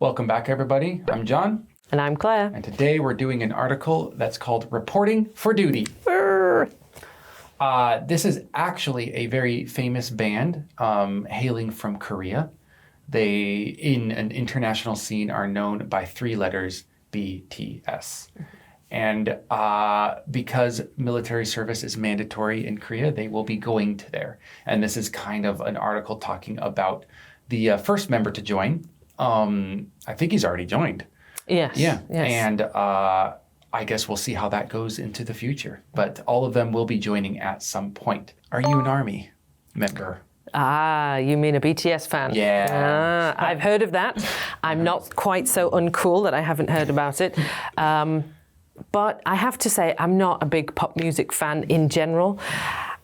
Welcome back, everybody. I'm John. And I'm Claire. And today we're doing an article that's called Reporting for Duty. This is actually a very famous band hailing from Korea. They, in an international scene, are known by three letters, BTS. And because military service is mandatory in Korea, they will be going to there. And this is kind of an article talking about the first member to join. I think he's already joined. Yes. Yeah. Yes. And I guess we'll see how that goes into the future. But all of them will be joining at some point. Are you an Army member? You mean a BTS fan? Yeah. I've heard of that. I'm not quite so uncool that I haven't heard about it. But I have to say, I'm not a big pop music fan in general.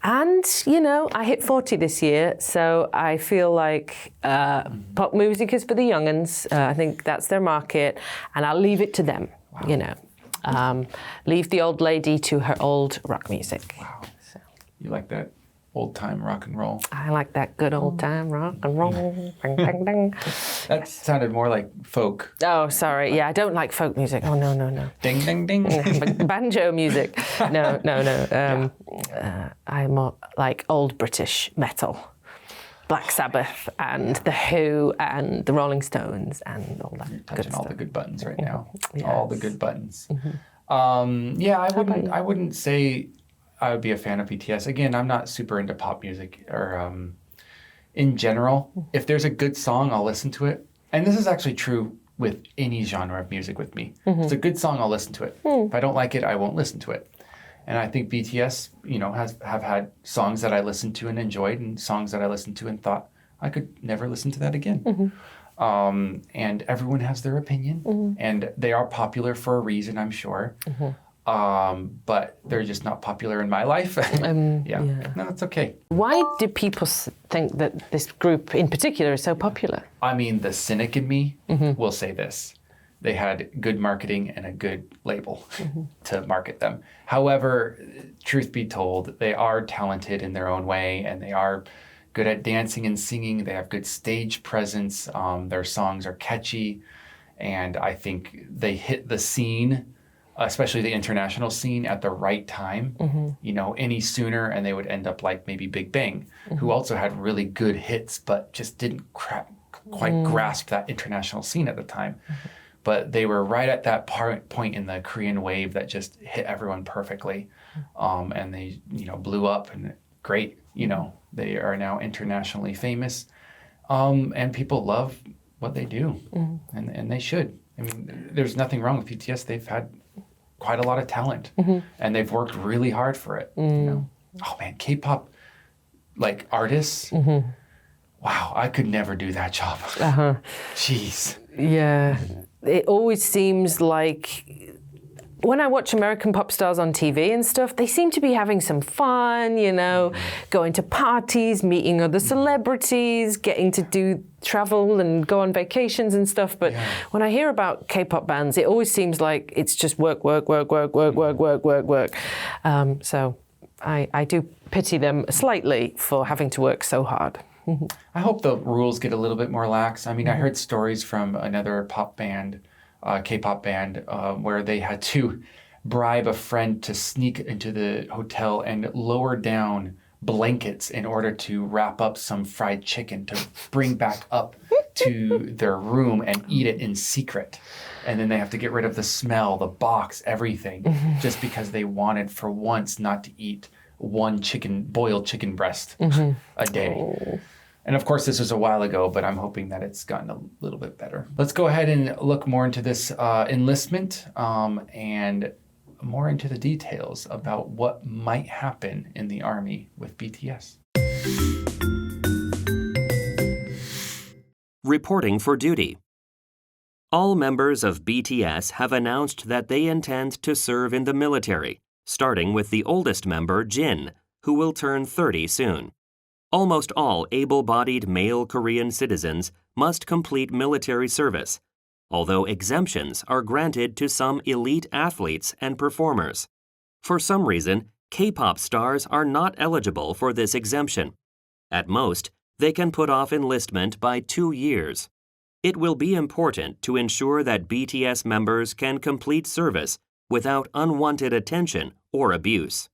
And, you know, I hit 40 this year, so I feel like pop music is for the young'uns. I think that's their market, and I'll leave it to them, you know. Leave the old lady to her old rock music. Wow. So. You like that old-time rock and roll? I like that good old-time rock and roll. Ding, ding, ding. That sounded more like folk. Oh, sorry. Yeah, I don't like folk music. Oh, no. Ding, ding, ding. Banjo music. No. I'm more like old British metal. Black Sabbath and The Who and the Rolling Stones and all that. You're touching all the good buttons right now. Yes. All the good buttons. I wouldn't say I would be a fan of BTS. Again, I'm not super into pop music or in general. If there's a good song, I'll listen to it. And this is actually true with any genre of music with me. If it's a good song, I'll listen to it. If I don't like it, I won't listen to it. And I think BTS, you know, have had songs that I listened to and enjoyed and songs that I listened to and thought I could never listen to that again. And everyone has their opinion. And they are popular for a reason, I'm sure. But they're just not popular in my life. No, it's okay. Why do people think that this group in particular is so popular? I mean, the cynic in me will say this. They had good marketing and a good label to market them. However, truth be told, they are talented in their own way, and they are good at dancing and singing. They have good stage presence. Their songs are catchy, and I think they hit the scene, especially the international scene, at the right time. You know, any sooner and they would end up like maybe Big Bang, who also had really good hits but just didn't quite grasp that international scene at the time. But they were right at that point in the Korean wave that just hit everyone perfectly. And they, you know, blew up and great. You know, they are now internationally famous. And people love what they do. And they should. I mean, there's nothing wrong with BTS. They've had quite a lot of talent, and they've worked really hard for it. You know, oh man, K-pop like artists. Wow, I could never do that job. Jeez. Yeah, it always seems like when I watch American pop stars on TV and stuff, they seem to be having some fun, you know, going to parties, meeting other celebrities, getting to travel and go on vacations and stuff. But when I hear about K-pop bands, it always seems like it's just work. So I do pity them slightly for having to work so hard. I hope the rules get a little bit more lax. I mean, I heard stories from another pop band, K-pop band, where they had to bribe a friend to sneak into the hotel and lower down blankets in order to wrap up some fried chicken to bring back up to their room and eat it in secret. And then they have to get rid of the smell, the box, everything, just because they wanted for once not to eat one boiled chicken breast a day. And of course, this was a while ago, but I'm hoping that it's gotten a little bit better. Let's go ahead and look more into this enlistment and more into the details about what might happen in the Army with BTS. Reporting for duty. All members of BTS have announced that they intend to serve in the military, starting with the oldest member, Jin, who will turn 30 soon. Almost all able-bodied male Korean citizens must complete military service, although exemptions are granted to some elite athletes and performers. For some reason, K-pop stars are not eligible for this exemption. At most, they can put off enlistment by 2 years. It will be important to ensure that BTS members can complete service without unwanted attention or abuse.